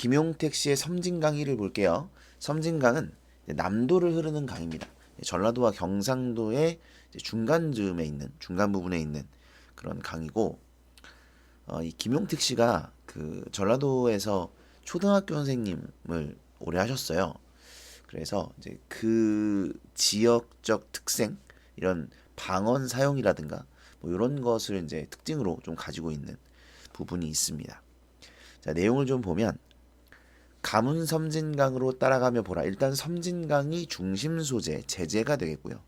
김용택 씨의 섬진강이를 볼게요. 섬진강은 남도를 흐르는 강입니다. 전라도와 경상도의 중간 즈음에 있는 중간 부분에 있는 그런 강이고, 이 김용택 씨가 그 전라도에서 초등학교 선생님을 오래 하셨어요. 그래서 이제 그 지역적 특색, 이런 방언 사용이라든가 뭐 이런 것을 이제 특징으로 좀 가지고 있는 부분이 있습니다. 자, 내용을 좀 보면 가문 섬진강으로 따라가며 보라. 일단 섬진강이 중심 소재, 제재가 되겠고요.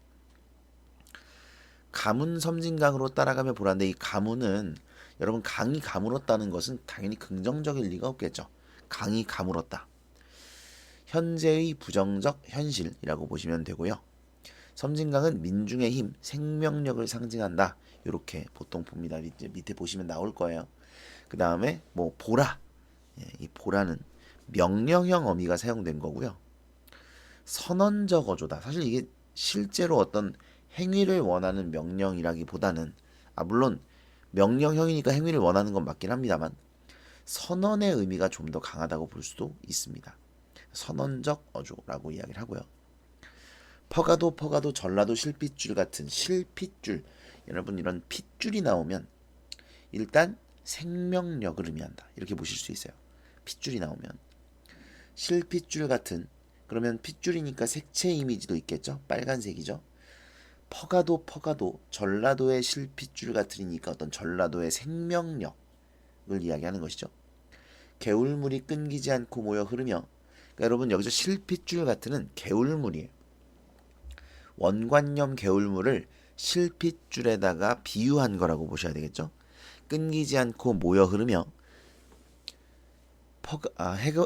가문 섬진강으로 따라가며 보라인데, 이 가문은 여러분 강이 가물었다는 것은 당연히 긍정적일 리가 없겠죠. 강이 가물었다. 현재의 부정적 현실이라고 보시면 되고요. 섬진강은 민중의 힘, 생명력을 상징한다. 이렇게 보통 봅니다. 밑에 보시면 나올 거예요. 그 다음에 뭐 보라. 이 보라는 명령형 어미가 사용된 거고요. 선언적 어조다. 사실 이게 실제로 어떤 행위를 원하는 명령이라기보다는, 물론 명령형이니까 행위를 원하는 건 맞긴 합니다만 선언의 의미가 좀 더 강하다고 볼 수도 있습니다. 선언적 어조라고 이야기를 하고요. 퍼가도 전라도 실핏줄 같은 실핏줄. 여러분 이런 핏줄이 나오면 일단 생명력을 의미한다. 이렇게 보실 수 있어요. 핏줄이 나오면 실핏줄 같은, 그러면 핏줄이니까 색채 이미지도 있겠죠. 빨간색이죠. 퍼가도 전라도의 실핏줄 같으니까 어떤 전라도의 생명력을 이야기하는 것이죠. 개울물이 끊기지 않고 모여 흐르며, 그러니까 여러분 여기서 실핏줄 같은은 개울물이에요. 원관념 개울물을 실핏줄에다가 비유한 거라고 보셔야 되겠죠. 끊기지 않고 모여 흐르며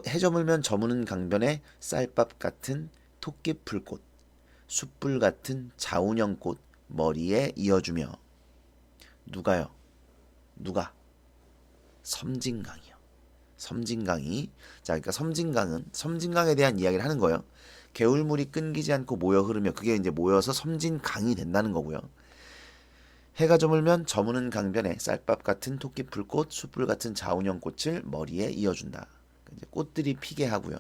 해저물면 저무는 강변에 쌀밥 같은 토끼풀꽃, 숯불 같은 자운형꽃 머리에 이어주며. 누가요? 누가? 섬진강이요. 섬진강이. 자, 그러니까 섬진강에 대한 이야기를 하는 거예요. 개울물이 끊기지 않고 모여 흐르며, 그게 이제 모여서 섬진강이 된다는 거고요. 해가 저물면 저무는 강변에 쌀밥 같은 토끼풀꽃, 숯불 같은 자운형꽃을 머리에 이어준다. 이제 꽃들이 피게 하고요.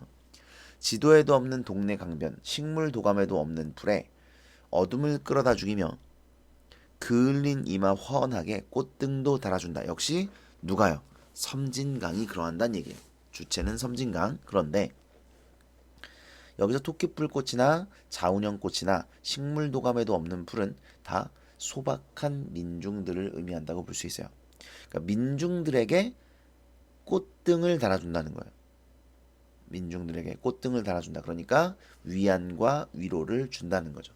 지도에도 없는 동네 강변, 식물 도감에도 없는 풀에 어둠을 끌어다 죽이며 그을린 이마 훤하게 꽃등도 달아준다. 역시 누가요? 섬진강이 그러한다는 얘기예요. 주체는 섬진강. 그런데 여기서 토끼풀꽃이나 자운형꽃이나 식물 도감에도 없는 풀은 다 소박한 민중들을 의미한다고 볼 수 있어요. 그러니까 민중들에게 꽃등을 달아준다는 거예요. 민중들에게 꽃등을 달아준다. 그러니까 위안과 위로를 준다는 거죠.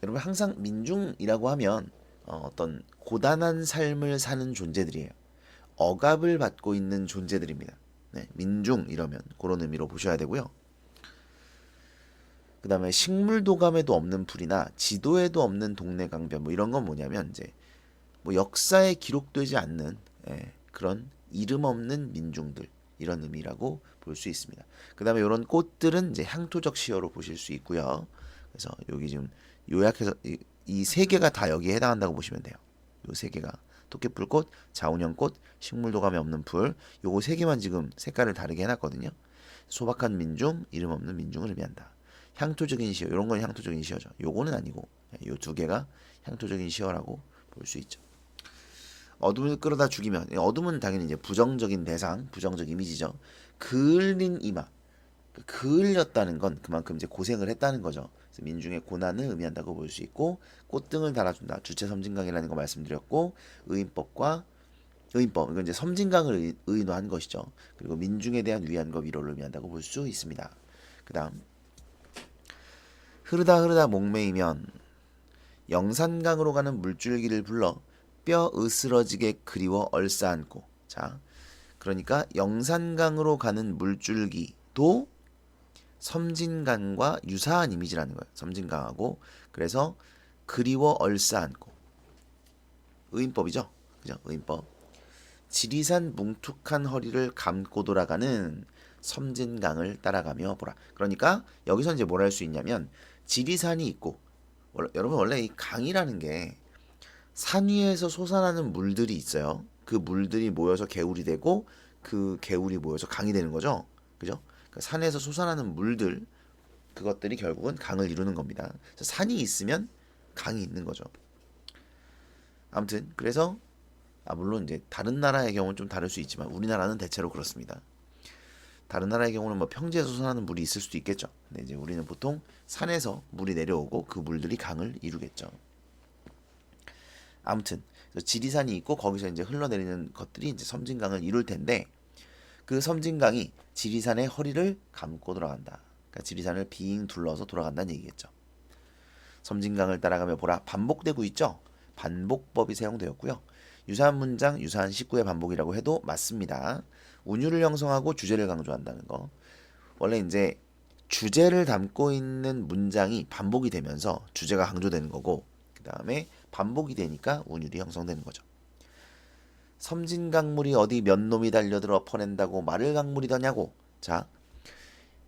여러분 항상 민중이라고 하면 어떤 고단한 삶을 사는 존재들이에요. 억압을 받고 있는 존재들입니다. 네, 민중 이러면 그런 의미로 보셔야 되고요. 그 다음에 식물도감에도 없는 풀이나 지도에도 없는 동네 강변, 뭐 이런 건 뭐냐면 이제 뭐 역사에 기록되지 않는 그런 이름 없는 민중들, 이런 의미라고 볼 수 있습니다. 그 다음에 이런 꽃들은 이제 향토적 시어로 보실 수 있고요. 그래서 여기 지금 요약해서 이 세 개가 다 여기에 해당한다고 보시면 돼요. 요 세 개가 토끼풀꽃, 자운형꽃, 식물도감에 없는 풀, 요거 세 개만 지금 색깔을 다르게 해놨거든요. 소박한 민중, 이름 없는 민중을 의미한다. 향토적인 시어, 이런 건 향토적인 시어죠. 요거는 아니고 요 두 개가 향토적인 시어라고 볼 수 있죠. 어둠을 끌어다 죽이면, 어둠은 당연히 이제 부정적인 대상, 부정적 이미지죠. 그을린 이마, 그을렸다는 건 그만큼 이제 고생을 했다는 거죠. 그래서 민중의 고난을 의미한다고 볼 수 있고, 꽃등을 달아준다. 주체 섬진강이라는 거 말씀드렸고, 의인법, 이건 이제 섬진강을 의노한 것이죠. 그리고 민중에 대한 위안과 위로를 의미한다고 볼 수 있습니다. 그 다음 흐르다 목매이면 영산강으로 가는 물줄기를 불러 뼈 으스러지게 그리워 얼싸안고. 자, 그러니까 영산강으로 가는 물줄기도 섬진강과 유사한 이미지라는 거예요. 섬진강하고. 그래서 그리워 얼싸안고. 의인법이죠. 그죠? 의인법. 지리산 뭉툭한 허리를 감고 돌아가는 섬진강을 따라가며 보라. 그러니까 여기서 이제 뭘 할 수 있냐면, 지리산이 있고, 여러분 원래 이 강이라는 게 산 위에서 솟아나는 물들이 있어요. 그 물들이 모여서 개울이 되고, 그 개울이 모여서 강이 되는 거죠. 그죠? 그러니까 산에서 솟아나는 물들 그것들이 결국은 강을 이루는 겁니다. 그래서 산이 있으면 강이 있는 거죠. 아무튼 그래서 물론 이제 다른 나라의 경우는 좀 다를 수 있지만 우리나라는 대체로 그렇습니다. 다른 나라의 경우는 뭐 평지에서 솟아나는 물이 있을 수도 있겠죠. 근데 이제 우리는 보통 산에서 물이 내려오고 그 물들이 강을 이루겠죠. 아무튼 지리산이 있고 거기서 이제 흘러내리는 것들이 이제 섬진강을 이룰 텐데 그 섬진강이 지리산의 허리를 감고 돌아간다. 그러니까 지리산을 빙 둘러서 돌아간다는 얘기겠죠. 섬진강을 따라가며 보라 반복되고 있죠. 반복법이 사용되었고요. 유사한 문장, 유사한 식구의 반복이라고 해도 맞습니다. 운율을 형성하고 주제를 강조한다는 거. 원래 이제 주제를 담고 있는 문장이 반복이 되면서 주제가 강조되는 거고 그 다음에 반복이 되니까 운율이 형성되는 거죠. 섬진강물이 어디 몇 놈이 달려들어 퍼낸다고 말을 강물이더냐고. 자,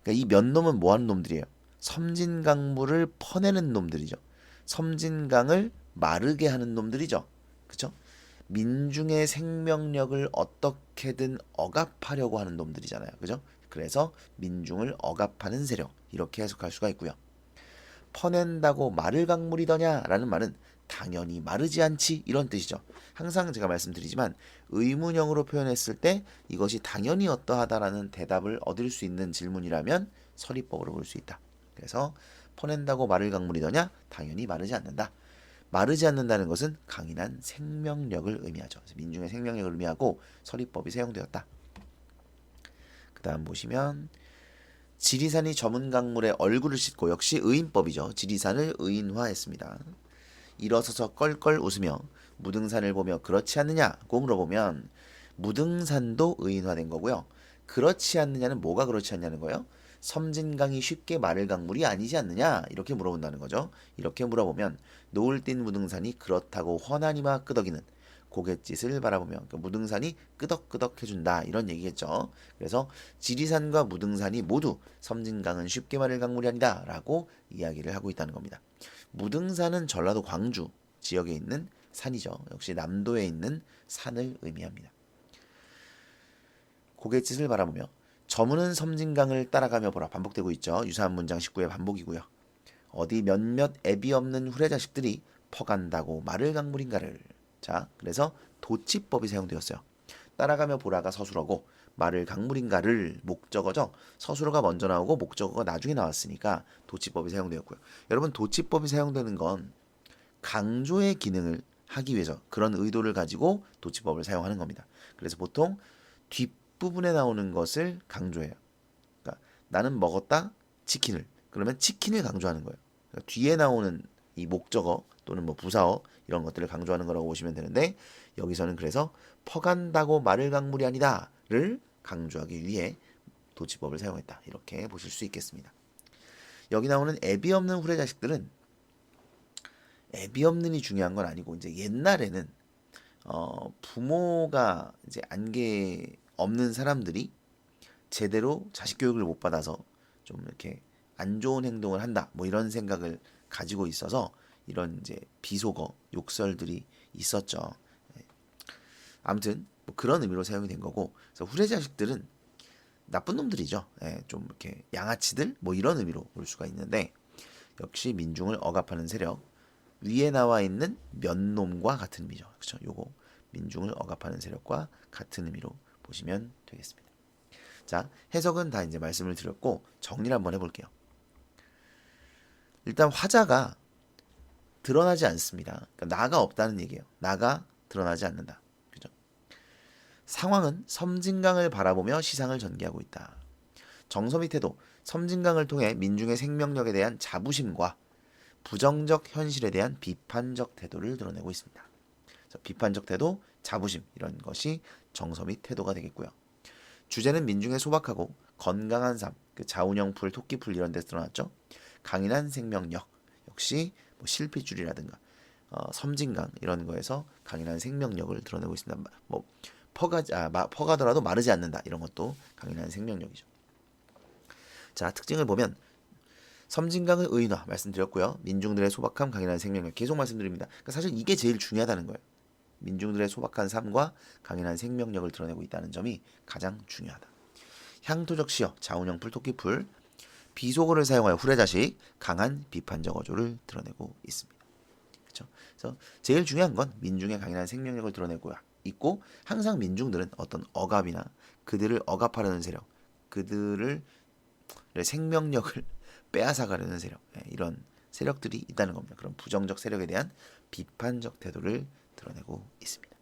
그러니까 이 몇 놈은 뭐 하는 놈들이에요? 섬진강물을 퍼내는 놈들이죠. 섬진강을 마르게 하는 놈들이죠. 그쵸? 민중의 생명력을 어떻게든 억압하려고 하는 놈들이잖아요. 그죠? 그래서 민중을 억압하는 세력 이렇게 해석할 수가 있고요. 퍼낸다고 마를 강물이더냐라는 말은 당연히 마르지 않지 이런 뜻이죠. 항상 제가 말씀드리지만 의문형으로 표현했을 때 이것이 당연히 어떠하다라는 대답을 얻을 수 있는 질문이라면 서리법으로 볼 수 있다. 그래서 퍼낸다고 마를 강물이더냐? 당연히 마르지 않는다. 마르지 않는다는 것은 강인한 생명력을 의미하죠. 그래서 민중의 생명력을 의미하고 서리법이 사용되었다. 그 다음 보시면 지리산이 저문 강물에 얼굴을 씻고 역시 의인법이죠. 지리산을 의인화했습니다. 일어서서 껄껄 웃으며 무등산을 보며 그렇지 않느냐고 물어보면 무등산도 의인화된 거고요. 그렇지 않느냐는 뭐가 그렇지 않냐는 거예요? 섬진강이 쉽게 마를 강물이 아니지 않느냐 이렇게 물어본다는 거죠. 이렇게 물어보면 노을 띤 무등산이 그렇다고 훤하니마 끄덕이는 고갯짓을 바라보며 그러니까 무등산이 끄덕끄덕 해준다 이런 얘기겠죠. 그래서 지리산과 무등산이 모두 섬진강은 쉽게 마를 강물이 아니다 라고 이야기를 하고 있다는 겁니다. 무등산은 전라도 광주 지역에 있는 산이죠. 역시 남도에 있는 산을 의미합니다. 고갯짓을 바라보며 저무는 섬진강을 따라가며 보라 반복되고 있죠. 유사한 문장 19의 반복이고요. 어디 몇몇 애비 없는 후레자식들이 퍼간다고 마를 강물인가를. 자, 그래서 도치법이 사용되었어요. 따라가며 보라가 서술어고 마를 강물인가를 목적어죠. 서술어가 먼저 나오고 목적어가 나중에 나왔으니까 도치법이 사용되었고요. 여러분 도치법이 사용되는 건 강조의 기능을 하기 위해서 그런 의도를 가지고 도치법을 사용하는 겁니다. 그래서 보통 뒷부분에 나오는 것을 강조해요. 그러니까 나는 먹었다 치킨을 그러면 치킨을 강조하는 거예요. 그러니까 뒤에 나오는 이 목적어 또는 뭐 부사어 이런 것들을 강조하는 거라고 보시면 되는데 여기서는 그래서 퍼간다고 마를 강물이 아니다를 강조하기 위해 도치법을 사용했다 이렇게 보실 수 있겠습니다. 여기 나오는 애비 없는 후레자식들은 애비 없는이 중요한 건 아니고 이제 옛날에는 부모가 이제 안개 없는 사람들이 제대로 자식 교육을 못 받아서 좀 이렇게 안 좋은 행동을 한다 뭐 이런 생각을 가지고 있어서 이런 이제 비속어 욕설들이 있었죠. 아무튼 뭐 그런 의미로 사용이 된 거고 그래서 후레자식들은 나쁜 놈들이죠. 좀 이렇게 양아치들 뭐 이런 의미로 볼 수가 있는데 역시 민중을 억압하는 세력 위에 나와 있는 몇 놈과 같은 의미죠. 그렇죠? 요거 민중을 억압하는 세력과 같은 의미로 보시면 되겠습니다. 자, 해석은 다 이제 말씀을 드렸고 정리를 한번 해볼게요. 일단 화자가 드러나지 않습니다. 그러니까 나가 없다는 얘기예요. 나가 드러나지 않는다. 그죠? 상황은 섬진강을 바라보며 시상을 전개하고 있다. 정서의 태도, 섬진강을 통해 민중의 생명력에 대한 자부심과 부정적 현실에 대한 비판적 태도를 드러내고 있습니다. 그래서 비판적 태도, 자부심 이런 것이 정서 및 태도가 되겠고요. 주제는 민중의 소박하고 건강한 삶, 그 자운형풀, 토끼풀 이런 데서 드러났죠. 강인한 생명력, 역시 뭐 실핏줄이라든가 섬진강 이런 거에서 강인한 생명력을 드러내고 있습니다. 뭐 퍼가더라도 마르지 않는다 이런 것도 강인한 생명력이죠. 자, 특징을 보면 섬진강의 의인화 말씀드렸고요. 민중들의 소박함, 강인한 생명력 계속 말씀드립니다. 그러니까 사실 이게 제일 중요하다는 거예요. 민중들의 소박한 삶과 강인한 생명력을 드러내고 있다는 점이 가장 중요하다. 향토적 시어, 자운형 풀토끼풀, 비속어를 사용하여 후레자식, 강한 비판적 어조를 드러내고 있습니다. 그렇죠? 그래서 제일 중요한 건 민중의 강인한 생명력을 드러내고 있고, 항상 민중들은 어떤 억압이나 그들을 억압하려는 세력, 그들을 생명력을 빼앗아가려는 세력, 이런 세력들이 있다는 겁니다. 그런 부정적 세력에 대한 비판적 태도를 드러내고 있습니다.